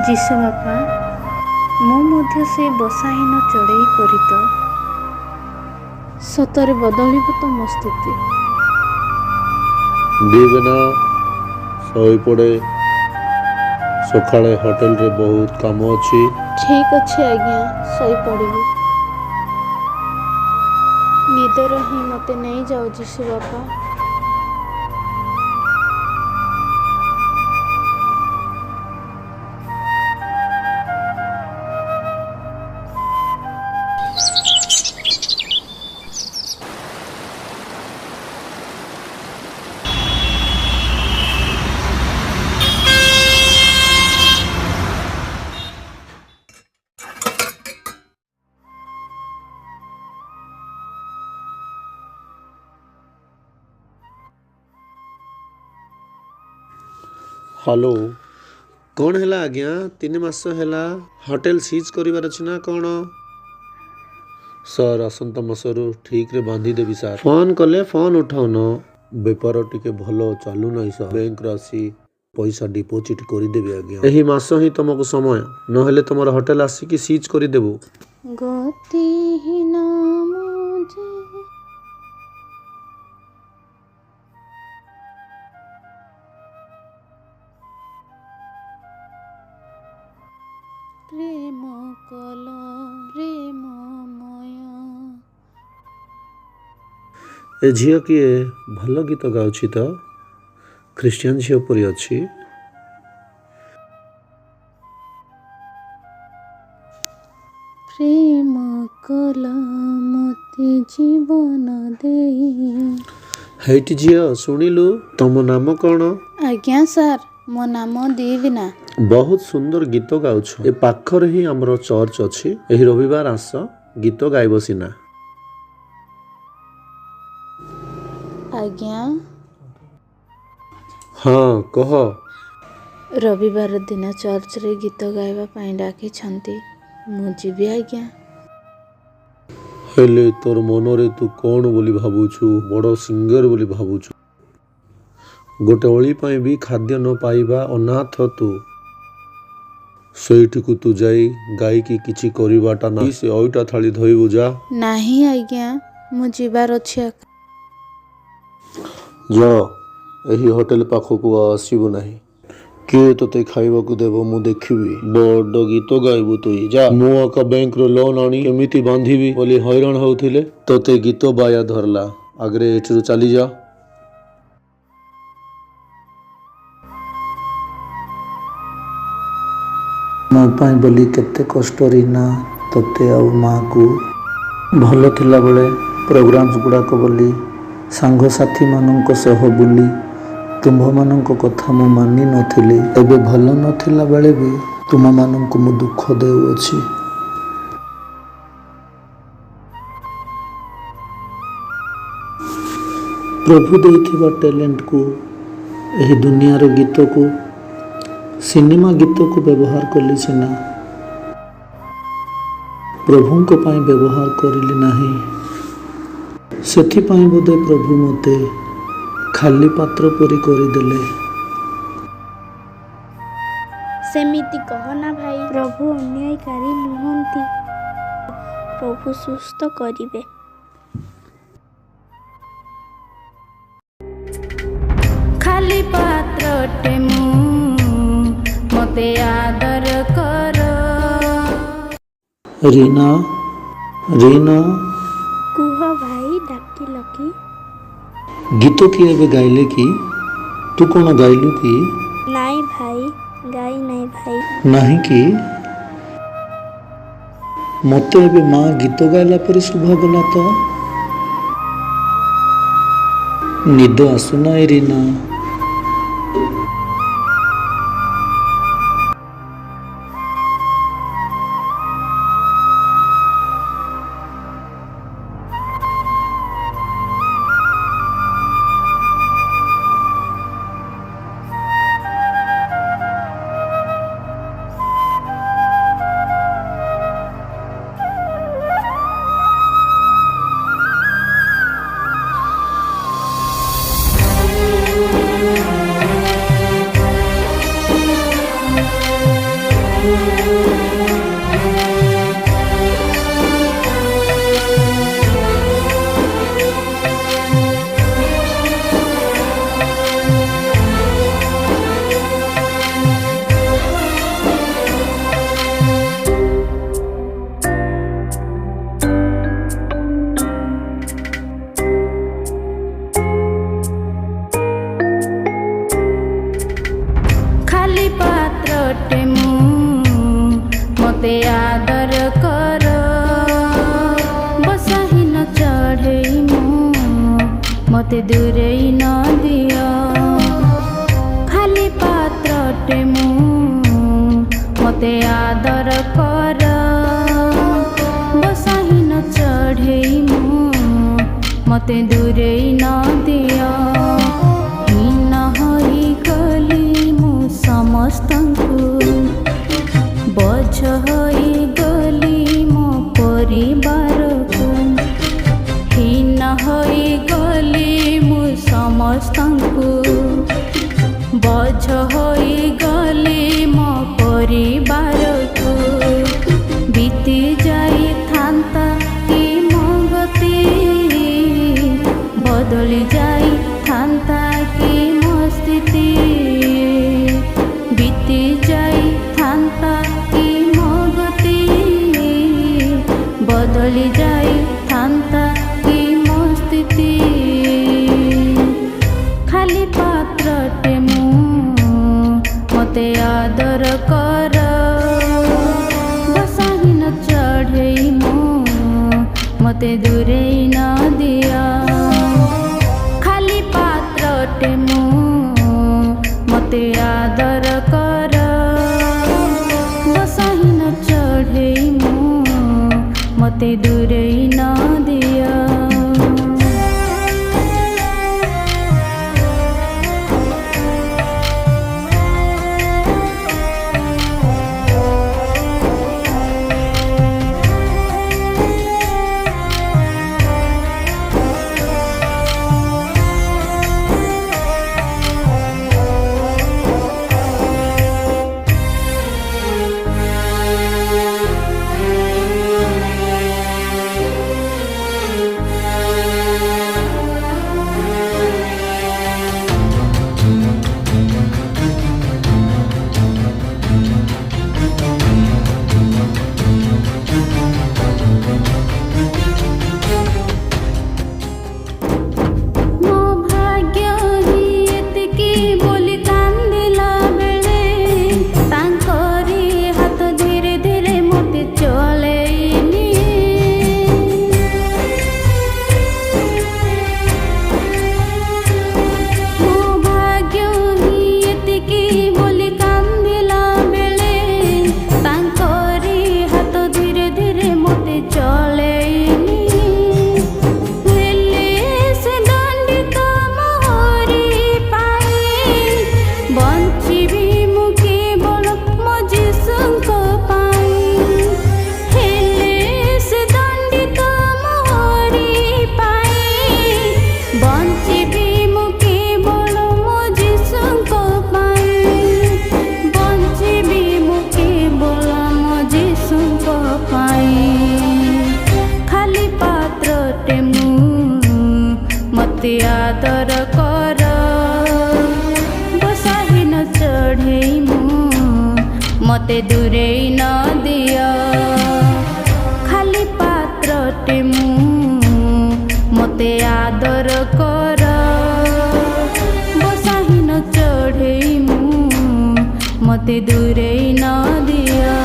ଯୀଶୁ ବାପା, ମୁଁ ମଧ୍ୟ ସେ ବସାହୀନ ଚଢ଼େଇ ପରି ତ ସତରେ ବଦଳିବ ତ ମୋ ସ୍ଥିତି। ଦିବେନା ଶୋଇପଡ଼େ, ସକାଳେ ହୋଟେଲରେ ବହୁତ କାମ ଅଛି। ଠିକ୍ ଅଛି ଆଜ୍ଞା, ଶୋଇପଡ଼ିବି। ନିଦରେ ହିଁ ମୋତେ ନେଇଯାଅ ଯୀଶୁ ବାପା। ହ୍ୟାଲୋ, କ'ଣ ହେଲା ଆଜ୍ଞା? 3 ମାସ ହେଲା ହୋଟେଲ ସିଜ୍ କରିବାର ଅଛି ନା କ'ଣ? ସାର୍, ଆସନ୍ତା ମାସରୁ ଠିକ୍ରେ ବାନ୍ଧିଦେବି ସାର୍। ଫୋନ୍ କଲେ ଫୋନ୍ ଉଠାଉନ। ବେପାର ଟିକେ ଭଲ ଚାଲୁନାହିଁ ସାର୍। ବ୍ୟାଙ୍କରେ ଆସି ପଇସା ଡିପୋଜିଟ୍ କରିଦେବି ଆଜ୍ଞା। ଏହି ମାସ ହିଁ ତୁମକୁ ସମୟ, ନହେଲେ ତୁମର ହୋଟେଲ ଆସିକି ସିଜ୍ କରିଦେବୁ। ଗତିହୀନ ମୁଁ ଯେ ପ୍ରେମ କଲ ପ୍ରେମମୟ। ଏ ଝିଅ କିଏ? ଭଲ ଗୀତ ଗାଉଛି ତ, ଖ୍ରୀଷ୍ଟିଆନ ଝିଅ ପରି ଅଛି। ପ୍ରେମ କଲ ମୋତେ ଜୀବନ ଦେଇ। ହେଇଟି ଝିଅ, ଶୁଣିଲୁ, ତମ ନାମ କ'ଣ? ଆଜ୍ଞା ସାର୍, ମୋ ନାମ ଦିବିନା। ବହୁତ ସୁନ୍ଦର ଗୀତ ଗାଉଛ। ଏ ପାଖରେ ହିଁ ଆମର ଚର୍ଚ୍ଚ ଅଛି। ଏହି ରବିବାର ଆସ, ଗୀତ ଗାଇବ ସିନା। ଆଜ୍ଞା, ହଁ କହ। ରବିବାର ଦିନ ଚର୍ଚ୍ଚରେ ଗୀତ ଗାଇବା ପାଇଁ ଡାକିଛନ୍ତି, ମୁଁ ଯିବି ଆଜ୍ଞା। ହେଲେ ତୋର ମନରେ ତୁ କ'ଣ ବୋଲି ଭାବୁଛୁ? ବଡ଼ ସିଙ୍ଗର ବୋଲି ଭାବୁଛୁ? ଗୋଟେ ଓଳି ପାଇଁ ବି ଖାଦ୍ୟ ନ ପାଇବା ଅନାଥ ତୁ। ସେଇଠିକୁ ତୁ ଯାଇ ଗାଇକି କିଛି କରିବାଟା ନାହିଁ। ସେ ଅଇଟା ଥାଳି ଧୋଇବୁ ଯା। ନାହିଁ ଆଜ୍ଞା, ମୁଁ ଯିବାର ଅଛି। ଯା, ଏହି ହୋଟେଲ ପାଖକୁ ଆସିବୁ ନାହିଁ। କିଏ ତୋତେ ଖାଇବାକୁ ଦେବ ମୁଁ ଦେଖିବି। ବଡ଼ ଗୀତ ଗାଇବୁ ତୁଇ, ଯା। ମୁଁ ଆକା ବ୍ୟାଙ୍କରୁ ଲୋନ୍ ଆଣି କେମିତି ବାନ୍ଧିବି ବୋଲି ହଇରାଣ ହେଉଥିଲେ, ତୋତେ ଗୀତ ବାୟା ଧରିଲା। ଆଗରେ ଏଠିରୁ ଚାଲିଯା। ମୋ ପାଇଁ ବୋଲି କେତେ କଷ୍ଟ ରିନା, ତୋତେ ଆଉ ମାଆକୁ। ଭଲ ଥିଲାବେଳେ ପ୍ରୋଗ୍ରାମ୍ସ ଗୁଡ଼ାକ ବୋଲି ସାଙ୍ଗସାଥିମାନଙ୍କ ସହ ବୁଲି ତୁମ୍ଭମାନଙ୍କ କଥା ମୁଁ ମାନି ନଥିଲି। ଏବେ ଭଲ ନଥିଲା ବେଳେ ବି ତୁମମାନଙ୍କୁ ମୁଁ ଦୁଃଖ ଦେଉଅଛି। ପ୍ରଭୁ ଦେଇଥିବା ଟ୍ୟାଲେଣ୍ଟକୁ, ଏହି ଦୁନିଆର ଗୀତକୁ, ସିନେମା ଗୀତକୁ ବ୍ୟବହାର କଲି ସିନା, ପ୍ରଭୁଙ୍କ ପାଇଁ ବ୍ୟବହାର କରିଲି ନାହିଁ। ସେଥିପାଇଁ ବୋଧେ ପ୍ରଭୁ ମୋତେ ଖାଲି ପାତ୍ର ପରି କରିଦେଲେ। ସେମିତି କହନା ଭାଇ, ପ୍ରଭୁ ଅନ୍ୟାୟକାରୀ ନୁହନ୍ତି, ପ୍ରଭୁ ସୁସ୍ଥ କରିବେ। ଖାଲି ପାତ୍ରଟେ ମୁଁ, ମୋତେ ଆଦର କର। ରିନା, ରିନା, କୁହ ଭାଇ, ଡାକିଲ କି? ଗୀତ କିଏ ଏବେ ଗାଇଲେ କି? ତୁ କ'ଣ ଗାଇଲୁ କି? ନାଇଁ ଭାଇ, ଗାଇ ନାଇଁ ଭାଇ। ନାହିଁ କି? ମୋତେ ଏବେ ମା ଗୀତ ଗାଇଲା ପରି ଶୁଭାଗଲା ତ। ନିଦ ଆସୁନାହିଁ ରିନା। ପାତ୍ରଟେ ମୁଁ ମୋତେ ଆଦର କର ବସାହୀନ ଚଢ଼େଇ ମୁଁ ମୋତେ ଦୂରେଇ ନ ଦିଅ ଖାଲି ପାତ୍ରଟେ ମୁଁ ମୋତେ ଆଦର କର ବସାହୀନ ଚଢ଼େଇ ମୁଁ ମୋତେ ଦୂରେଇ ନ ଦିଅ ହୀନ ହୋଇଗଲି ମୁଁ ସମସ୍ତଙ୍କୁ ବୋଝ ହୋଇଗଲି ମୋ ପରିବାରକୁ ହୀନ ହୋଇଗଲି ମୁଁ ସମସ୍ତଙ୍କୁ ବୋଝ ହୋଇଗଲି ମୋ ପରିବାରକୁ ବିତି ଯାଇଥାନ୍ତା କି ମୋ ଗତି ବଦଳି ଯାଇଥାନ୍ତା କି ମୋ ସ୍ଥିତି ବିତି ଯାଇଥାନ୍ତା କି ମୋ ଗତି ବଦଳି ଯାଇଥାନ୍ତା କି ମୋ ସ୍ଥିତି ଖାଲି ପାତ୍ରଟେ ମୁଁ ମୋତେ ଆଦର କର ବସାହୀନ ଚଢ଼େଇ ମୁଁ ମୋତେ ଦୂରେଇ ନ ଦିଅ ଖାଲି ପାତ୍ରଟେ ମୁଁ ମୋତେ ଆଦର କର ବସାହୀନ ଚଢ଼େଇ ମୁଁ ମୋତେ ଦୂରେଇ ନ ଦିଅ ମୋତେ ଆଦର କର ବସାହୀନ ଚଢ଼େଇ ମୁଁ ମୋତେ ଦୂରେଇ ନ ଦିଅ ଖାଲି ପାତ୍ରଟେ ମୁଁ ମୋତେ ଆଦର କର ବସାହୀନ ଚଢ଼େଇ ମୁଁ ମୋତେ ଦୂରେଇ ନ ଦିଅ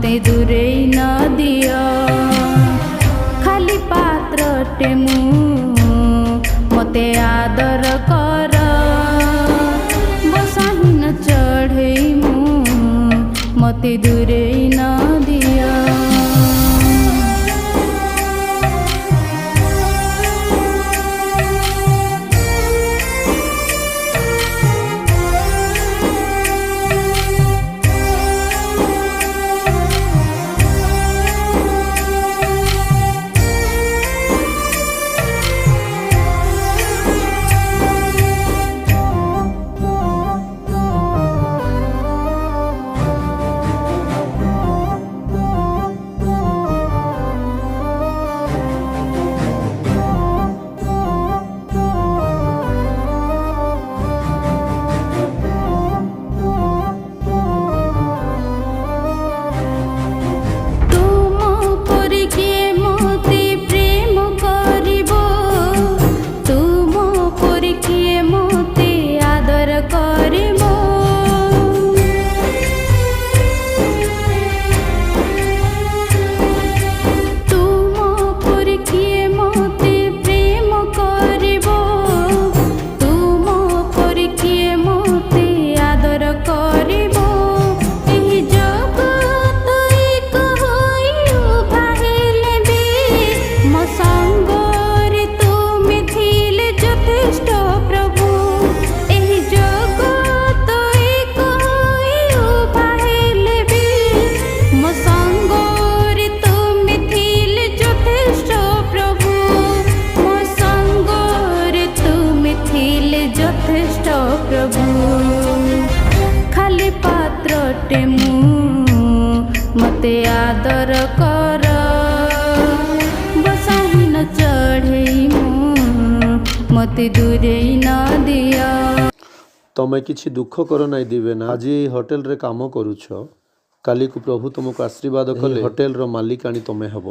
ମତେ ଦୂରେଇ ନ ଦିଅ। ଖାଲି ପାତ୍ରଟେ ମୁଁ ମତେ ଆଦର କର। ବସାହୀନ ଚଢ଼େଇ ମୁଁ ମତେ ଦୂରେଇ ନ ଦିଅ। ଖାଲି ପାତ୍ରଟେ ମୁଁ ମତେ ଆଦର କର। ବସାହୀନ ଚଢ଼େଇ ମୁଁ ମତେ ଦୂରେଇ ନ ଦିଅ। ତମେ କିଛି ଦୁଃଖ କର ନାହିଁ ଦିବେନା। ଆଜି ଏହି ହୋଟେଲରେ କାମ କରୁଛ, କାଲିକୁ ପ୍ରଭୁ ତୁମକୁ ଆଶୀର୍ବାଦ କଲେ ହୋଟେଲର ମାଲିକାଣୀ ତମେ ହେବ।